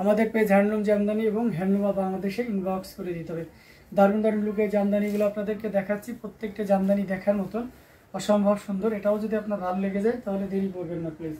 আমাদের page handloom Jamdani এবং handloom of বাংলাদেশে ইনবক্স করে দিতে হবে। দারুণ দারুণ লুকের জামদানিগুলো আপনাদেরকে দেখাচ্ছি, প্রত্যেকটা জামদানি দেখার মতন অসম্ভব সুন্দর। এটাও যদি আপনার ভালো লেগে যায় তাহলে দেরি করবেন না প্লিজ।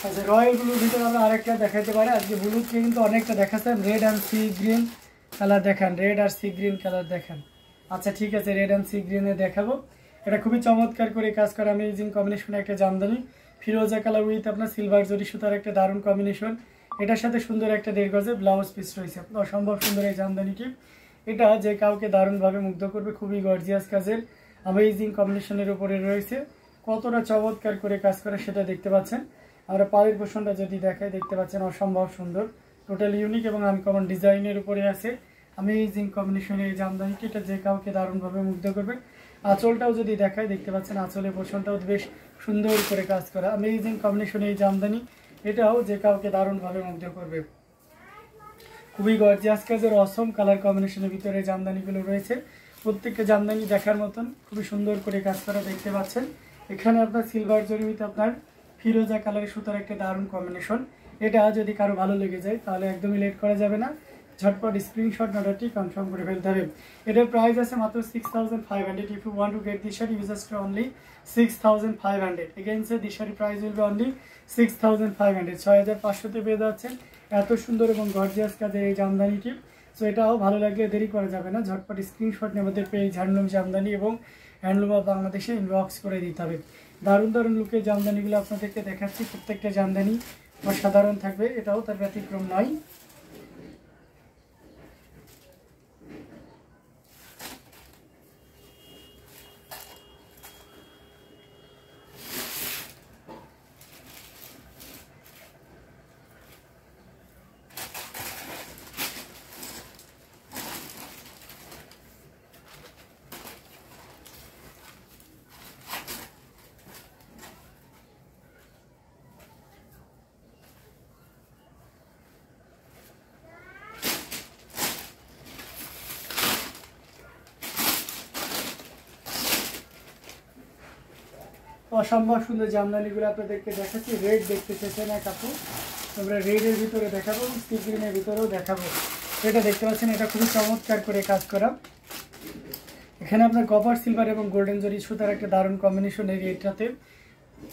আচ্ছা, রয়্যাল ব্লুর ভিতরে আমরা আরেকটা দেখাতে পারি। আজকে ব্লু কিন্তু অনেকটা দেখাচ্ছেন, red and sea green colour দেখান, রেড আর সি গ্রিন কালার দেখান। আচ্ছা ঠিক আছে, রেড অ্যান্ড সি গ্রিনে দেখাবো। এটা খুবই চমৎকার করে কাজ করা অ্যামেজিং কম্বিনেশনে একটা জামদানি, ফিরোজা কালার উইথ আপনার সিলভার জরি সুতার একটা দারুণ কম্বিনেশন। এটার সাথে সুন্দর একটা 1.5 গজের ব্লাউজ পিস রয়েছে, অসম্ভব সুন্দর এই জামদানিটি। এটা যে কাউকে দারুণভাবে মুগ্ধ করবে, খুবই গর্জিয়াস কাজের অ্যামেজিং কম্বিনেশনের উপরে রয়েছে। কতটা চমৎকার করে কাজ করে সেটা দেখতে পাচ্ছেন। আমরা পায়ের পোষণটা যদি দেখাই দেখতে পাচ্ছেন অসম্ভব সুন্দর, টোটাল ইউনিক এবং আনকমন ডিজাইনের উপরে আছে অ্যামেজিং কম্বিনেশনের এই জামদানিটি। এটা যে কাউকে দারুণভাবে মুগ্ধ করবে। আঁচলটাও যদি দেখাই দেখতে পাচ্ছেন আঁচলের পোষণটাও বেশ সুন্দর করে কাজ করা অ্যামেজিং কম্বিনেশনের এই জামদানি। এটাও যে কাউকে দারুণভাবে মুগ্ধ করবে। খুবই গর্জিয়াস কাজের অসম কালার কম্বিনেশনের ভিতরে জামদানিগুলো রয়েছে। প্রত্যেকটা জামদানি দেখার মতন খুবই সুন্দর করে কাজ করা দেখতে পাচ্ছেন। এখানে আপনার সিলভার জরিতে আপনার ফিরোজা কালারের সুতার একটা দারুণ কম্বিনেশন। এটা যদি কারো ভালো লেগে যায় তাহলে একদমই লেট করা যাবে না, ঝটপট স্ক্রিনশট অর্ডারটি কনফার্ম করে ফেলতে হবে। এটার প্রাইস আছে মাত্র 6500। If you want to get this sari you just only 6500। Again say this sari price will be only 6500। 6500-তে পেয়ে যাচ্ছেন এত সুন্দর এবং গর্জিয়াস কাজের এই জামদানিটি। সো এটাও ভালো লাগলে দেরি করা যাবে না, ঝটপট স্ক্রিনশট নিয়ে আমাদের পেজ হ্যান্ডলুম জামদানি এবং হ্যান্ডলুম অফ বাংলাদেশে ইনবক্স করে দিতে হবে। দারুণ দারুণ লুকের জামদানিগুলো আপনাদেরকে দেখাচ্ছি, প্রত্যেকটা জামদানি অসাধারণ থাকবে, এটাও তার ব্যতিক্রম নয়। অসম্ভব সুন্দর জামদানিগুলো আপনাদেরকে দেখাচ্ছি। রেড দেখতে চেয়েছেন এক আপু, আমরা রেডের ভিতরে দেখাবো, সি গ্রিনের ভিতরেও দেখাবো। এটা দেখতে পাচ্ছেন, এটা খুবই চমৎকার করে কাজ করা। এখানে আপনার কপার সিলভার এবং গোল্ডেন জরি সুতার একটা দারুণ কম্বিনেশন। এই রেডটাতে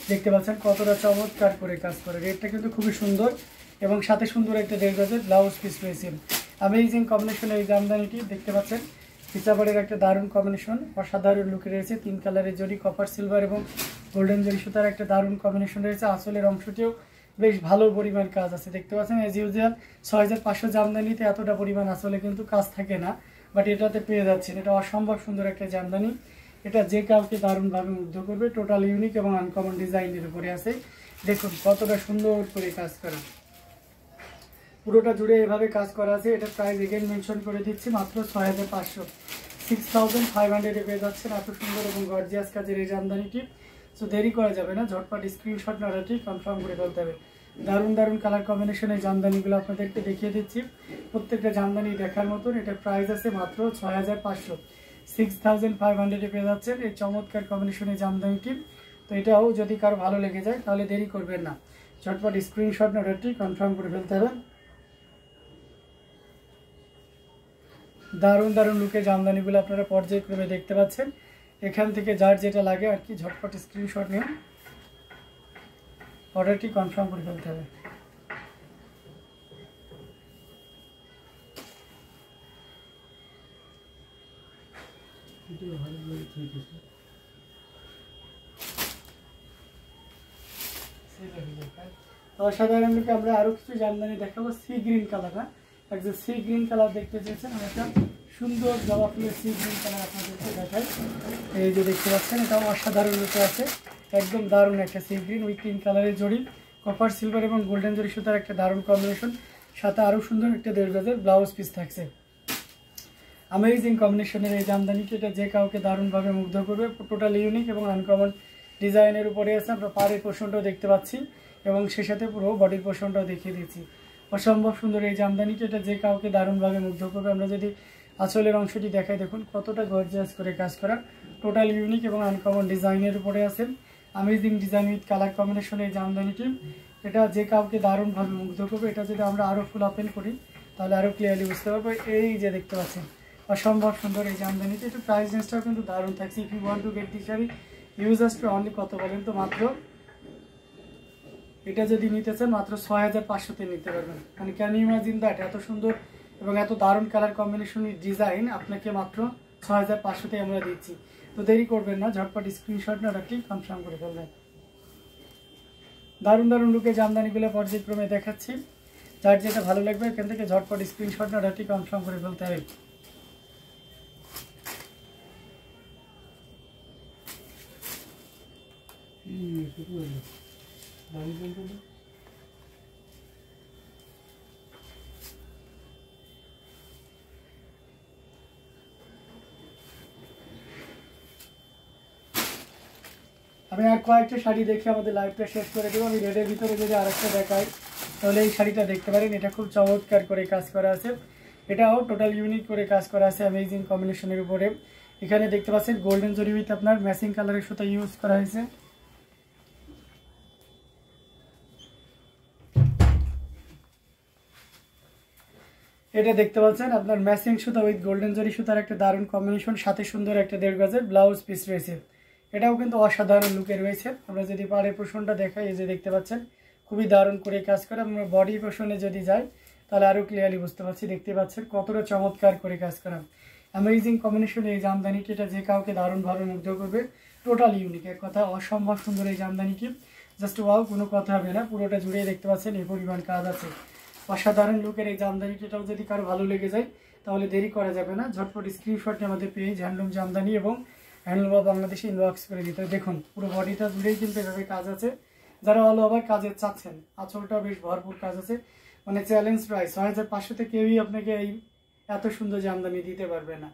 দেখতে পাচ্ছেন কতটা চমৎকার করে কাজ করে। রেডটা কিন্তু খুবই সুন্দর এবং সাথে সুন্দর একটা 1.5 গজের ব্লাউজ পিস রয়েছে। অ্যামেজিং কম্বিনেশনের এই জামদানিটি দেখতে পাচ্ছেন, ফিচাবারের একটা দারুণ কম্বিনেশন, অসাধারণ লুকে রয়েছে। 3 কালারের জরি, কপার সিলভার এবং গোল্ডেন জরি সুতার একটা দারুণ কম্বিনেশন রয়েছে। আঁচলের অংশটিও বেশ ভালো পরিমাণ কাজ আছে, দেখতে পাচ্ছেন। এজ ইউজুয়াল 6500 জামদানিতে এতটা পরিমাণ আসলে কিন্তু কাজ থাকে না, বাট এটাতে পেয়ে যাচ্ছেন। এটা অসম্ভব সুন্দর একটা জামদানি, এটা যে কাউকে দারুণভাবে মুগ্ধ করবে। টোটাল ইউনিক এবং আনকমন ডিজাইনের উপরে আছে। দেখুন কতটা সুন্দর করে কাজ করা, পুরোটা জুড়ে এভাবে কাজ করা আছে। এটা প্রাইস এগেন মেনশন করে দিচ্ছি, মাত্র 6500। 6500 পেয়ে যাচ্ছেন এত সুন্দর এবং গর্জিয়াস কাজের এই জামদানিটি। সো দেরি করা যাবে না, ঝটপট স্ক্রিনশট অর্ডারটি কনফার্ম করে ফেলতে হবে। দারুণ দারুণ কালার কম্বিনেশনের জামদানিগুলো আপনাদেরকে দেখিয়ে দিচ্ছি, প্রত্যেকটা জামদানি দেখার মতন। এটার প্রাইস আছে মাত্র 6500। 6500 পেয়ে যাচ্ছেন এই চমৎকার কম্বিনেশনের জামদানিটি। তো এটাও যদি কারো ভালো লেগে যায় তাহলে দেরি করবেন না, ঝটপট স্ক্রিনশট অর্ডারটি কনফার্ম করে ফেলতে হবে। দারুণ দারুণ লুকে জামদানিগুলো আপনারা পর্যায়ক্রমে দেখতে পাচ্ছেন। এখান থেকে যার যেটা লাগে আর কি ঝটপট স্ক্রিনশট নিয়ে অর্ডারটি কনফার্ম করে ফেলতে হবে। অসাধারণ লুকে আমরা আরো কিছু জামদানি দেখাবো। সি গ্রিন কালার, একদম সি গ্রিন কালার দেখতে চেয়েছেন, একটা সুন্দর জবা ফুলের সি গ্রিন কালার আপনাদেরকে দেখায়। এই যে দেখতে পাচ্ছেন, এটাও অসাধারণ লুকে আছে, একদম দারুণ একটা সি গ্রিন উইথ পিঙ্ক কালারের জড়ি, কপার সিলভার এবং গোল্ডেন জরি সুতার একটা দারুণ কম্বিনেশন, সাথে আরও সুন্দর একটা 1.5 গজের ব্লাউজ পিস থাকছে। অ্যামেজিং কম্বিনেশনের এই জামদানিটি, এটা যে কাউকে দারুণভাবে মুগ্ধ করবে। টোটাল ইউনিক এবং আনকমন ডিজাইনের উপরে আছে। আমরা পাড়ের পোর্শনটাও দেখতে পাচ্ছি এবং সে সাথে পুরো বডির পোর্শনটাও দেখিয়ে দিচ্ছি। অসম্ভব সুন্দর এই জামদানিটি, এটা যে কাউকে দারুণভাবে মুগ্ধ করবে। আমরা যদি আঁচলের অংশটি দেখাই, দেখুন কতটা গর্জিয়াস করে কাজ করা, টোটাল ইউনিক এবং আনকমন ডিজাইনের উপরে আছে। Amazing design with colour combination এই জামদানিটি, এটা যে কাউকে দারুণভাবে মুগ্ধ করবে। এটা যদি আমরা আরও ফুল ওপেন করি তাহলে আরও ক্লিয়ারলি বুঝতে পারবো। এই যে দেখতে পাচ্ছেন অসম্ভব সুন্দর এই জামদানিটি, একটু প্রাইস রেঞ্জটাও কিন্তু দারুণ থাকছে। If you want to get this sari use us to only কত বলেন তো, মাত্র এটা যদি নিতে চান মাত্র 6500-তে নিতে পারবেন। মানে ক্যান ইউ ইমাজিন দ্যাট, এত সুন্দর এবং এত দারুণ কালার কম্বিনেশনের ডিজাইন আপনাকে মাত্র 6500-তে আমরা দিচ্ছি। তো দেরি করবেন না, ঝটপট স্ক্রিনশট না রাখলেই কনফার্ম করে ফেলবেন। দারুণ দারুণ লুকে জামদানিগুলো পর্যায়ক্রমে দেখাচ্ছি, যার যেটা ভালো লাগবে এখান থেকে ঝটপট স্ক্রিনশট না রাখলেই কনফার্ম করে ফেলতে হবে। আমি আর কয়েকটা শাড়ি দেখে আমাদের লাইভটা শেষ করে দেবো। আমি রেডের ভিতরে যদি আরেকটা দেখাই তাহলে এই শাড়িটা দেখতে পারেন, এটা খুব চমৎকার করে কাজ করা আছে, এটাও টোটাল ইউনিক করে কাজ করা আছে অ্যামেজিং কম্বিনেশনের উপরে। এখানে দেখতে পাচ্ছেন গোল্ডেন জরি উইথ আপনার ম্যাচিং কালারের সুতা ইউজ করা হয়েছে। এটা দেখতে পাচ্ছেন আপনার ম্যাচিং সুতা উইথ গোল্ডেন জরি সুতার একটা দারুণ কম্বিনেশন, সাথে সুন্দর একটা 1.5 গজের ব্লাউজ পিস রয়েছে। এটাও কিন্তু অসাধারণ লুকে রয়েছে। আমরা যদি পাড়ের পোর্শনটা দেখাই, এই যে দেখতে পাচ্ছেন খুবই দারুণ করে কাজ করা। আমরা বডি পোর্শনে যদি যাই তাহলে আরও ক্লিয়ারলি বুঝতে পারছি, দেখতে পাচ্ছেন কতটা চমৎকার করে কাজ করা। অ্যামেজিং কম্বিনেশন এই জামদানিটি, এটা যে কাউকে দারুণভাবে মুগ্ধ করবে। টোটাল ইউনিক, এক কথা অসম্ভব সুন্দর এই জামদানিটি, জাস্ট ওয়াও, কোনো কথা হবে না। পুরোটা জুড়ে দেখতে পাচ্ছেন এই পরিমাণ কাজ আছে। অসাধারণ লুকের এই জামদানিটাও যদি কারো ভালো লেগে যায় তাহলে দেরি করা যাবে না, ঝটপট স্ক্রিনশট আমাদের পেজ হ্যান্ডলুম জামদানি এবং হ্যান্ডলুম অফ বাংলাদেশে ইনবক্স করে দিতে। দেখুন পুরো বডিটা জুড়েই কিন্তু এভাবে কাজ আছে। যারা অল ওভার কাজের চাচ্ছেন, আঁচলটা বেশ ভরপুর কাজ আছে, মানে চ্যালেঞ্জ প্রাইস 6500-তে কেউই আপনাকে এই এত সুন্দর জামদানি দিতে পারবে না।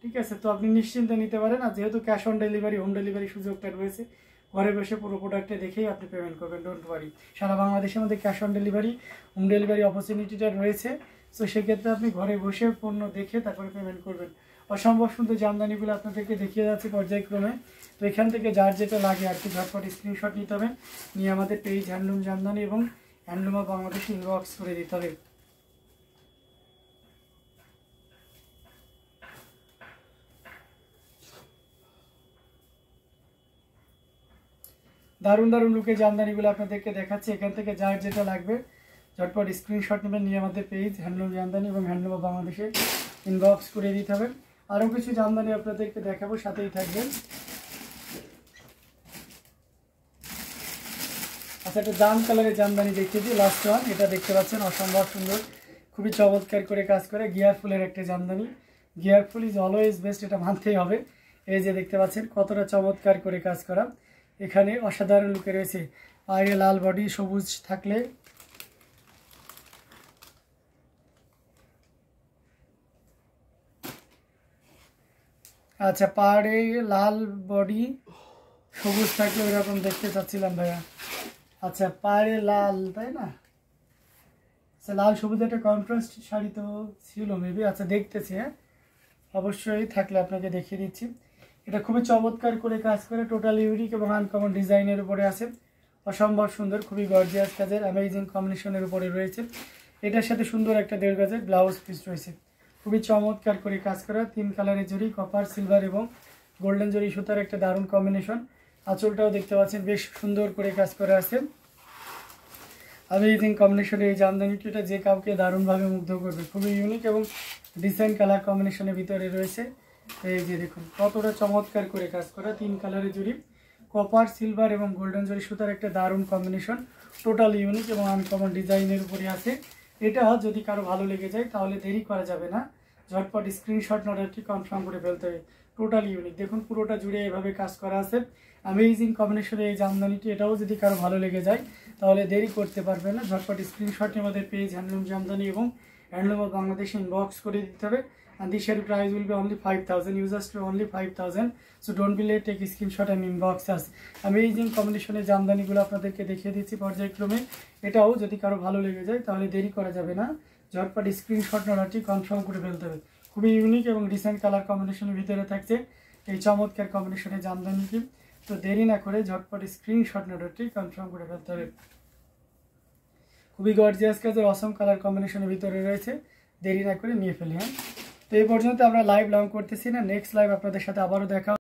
ঠিক আছে, তো আপনি নিশ্চিন্তে নিতে পারেন। আর যেহেতু cash on delivery, home delivery সুযোগটা রয়েছে, ঘরে বসে পুরো প্রোডাক্টে দেখেই আপনি পেমেন্ট করবেন, ডোন্ট ওয়ারি। সারা বাংলাদেশের মধ্যে cash on delivery, home delivery অপরচুনিটিটা রয়েছে। সো সেক্ষেত্রে আপনি ঘরে বসে পণ্য দেখে তারপরে পেমেন্ট করবেন। অসম্ভব সুন্দর জামদানিগুলো আপনাদেরকে দেখিয়ে যাচ্ছে পর্যায়ক্রমে। তো এখান থেকে যার যেটা লাগে আর কি ঝটপট স্ক্রিনশট নিতে হবে, নিয়ে আমাদের পেজ হ্যান্ডলুম জামদানি এবং হ্যান্ডলুম অফ বাংলাদেশে ইনবক্স করে দিতে হবে। দারুণ দারুণ লুকে জামদানিগুলো আপনাদেরকে দেখাচ্ছি, এখান থেকে যার যেটা লাগবে ঝটপট স্ক্রিনশট নেবেন, নিয়ে আমাদের পেজ হ্যান্ডলুম জামদানি এবং হ্যান্ডলুম অফ বাংলাদেশে ইনবক্স করে দিতে হবে। আরও কিছু জামদানি আপনাদেরকে দেখাবো, সাথেই থাকবেন। আচ্ছা, একটা জাম কালারের জামদানি দেখিয়ে দিই, লাস্ট ওয়ান। এটা দেখতে পাচ্ছেন অসম্ভব সুন্দর, খুবই চমৎকার করে কাজ করে, গিয়ার ফুলের একটা Jamdani. Gear full is always best, এটা মানতেই হবে। এই যে দেখতে পাচ্ছেন কতটা চমৎকার করে কাজ করা, এখানে অসাধারণ লুকে রয়েছে। পায়ে লাল বডি, সবুজ থাকলে আচ্ছা, পাড়ে লাল বডি সবুজ থাকলে ওইরকম দেখতে চাচ্ছিলাম ভাইয়া। আচ্ছা, পাড়ে লাল, তাই না? আচ্ছা, লাল সবুজ একটা কন্ট্রাস্ট শাড়ি তো ছিল মেবি। আচ্ছা, দেখতেছি, হ্যাঁ অবশ্যই থাকলে আপনাকে দেখিয়ে দিচ্ছি। এটা খুবই চমৎকার করে কাজ করে, টোটাল ইউনিক এবং আনকমন ডিজাইনের উপরে আছে। অসম্ভব সুন্দর, খুবই গর্জিয়াস কাজের অ্যামেজিং কম্বিনেশনের উপরে রয়েছে। এটার সাথে সুন্দর একটা 1.5 গজের ব্লাউজ পিস রয়েছে, খুবই চমৎকার করে কাজ করা। 3 কালারের জরি, কপার সিলভার এবং গোল্ডেন জরি সুতার একটা দারুণ কম্বিনেশন। আঁচলটাও দেখতে পাচ্ছেন বেশ সুন্দর করে কাজ করা আছে। অ্যামেজিং কম্বিনেশনের এই জামদানিটা যে কাউকে দারুণভাবে মুগ্ধ করবে, খুবই ইউনিক এবং ডিজাইন কালার কম্বিনেশনের ভিতরে রয়েছে। এই যে দেখুন কতটা চমৎকার করে কাজ করা, 3 কালারের জরি, কপার সিলভার এবং গোল্ডেন জরি সুতার একটা দারুণ কম্বিনেশন, টোটাল ইউনিক এবং আনকমন ডিজাইনের উপরে আছে। এটা যদি কারো ভালো লেগে যায় তাহলে দেরি করা যাবে না, ঝটপট স্ক্রিনশট অর্ডারটি কনফার্ম করে ফেলতে হবে। টোটালি ইউনিক, দেখুন পুরোটা জুড়ে এভাবে কাজ করা আছে। অ্যামেজিং কম্বিনেশনে এই জামদানিটি, এটাও যদি কারো ভালো লেগে যায় তাহলে দেরি করতে পারবে না, ঝটপট স্ক্রিনশট আমাদের পেজ হ্যান্ডলুম জামদানি এবং হ্যান্ডলুম অফ বাংলাদেশে ইনবক্স করে দিতে হবে। And this share price will be only 5,000, users to only 5,000. So don't be late, take a screenshot and inbox us. Amazing কম্বিনেশনের জামদানিগুলো আপনাদেরকে দেখিয়ে দিচ্ছি পর্যায়ক্রমে। এটাও যদি কারো ভালো লেগে যায় তাহলে দেরি করা যাবে না, ঝটপট স্ক্রিনশট অর্ডারটি কনফার্ম করে ফেলতে হবে। খুবই ইউনিক এবং রিসেন্ট কালার কম্বিনেশনের ভিতরে থাকছে এই চমৎকার কম্বিনেশনের জামদানিটি। তো দেরি না করে ঝটপট স্ক্রিনশট অর্ডারটি কনফার্ম করে ফেলতে হবে। খুবই গর্জিয়াস কাজের অসম কালার কম্বিনেশনের ভিতরে রয়েছে, দেরি না করে নিয়ে ফেলি। হ্যাঁ, তো এই পর্যন্ত আমরা লাইভ লং করতেছি না, নেক্সট লাইভ আপনাদের সাথে আবারও দেখা।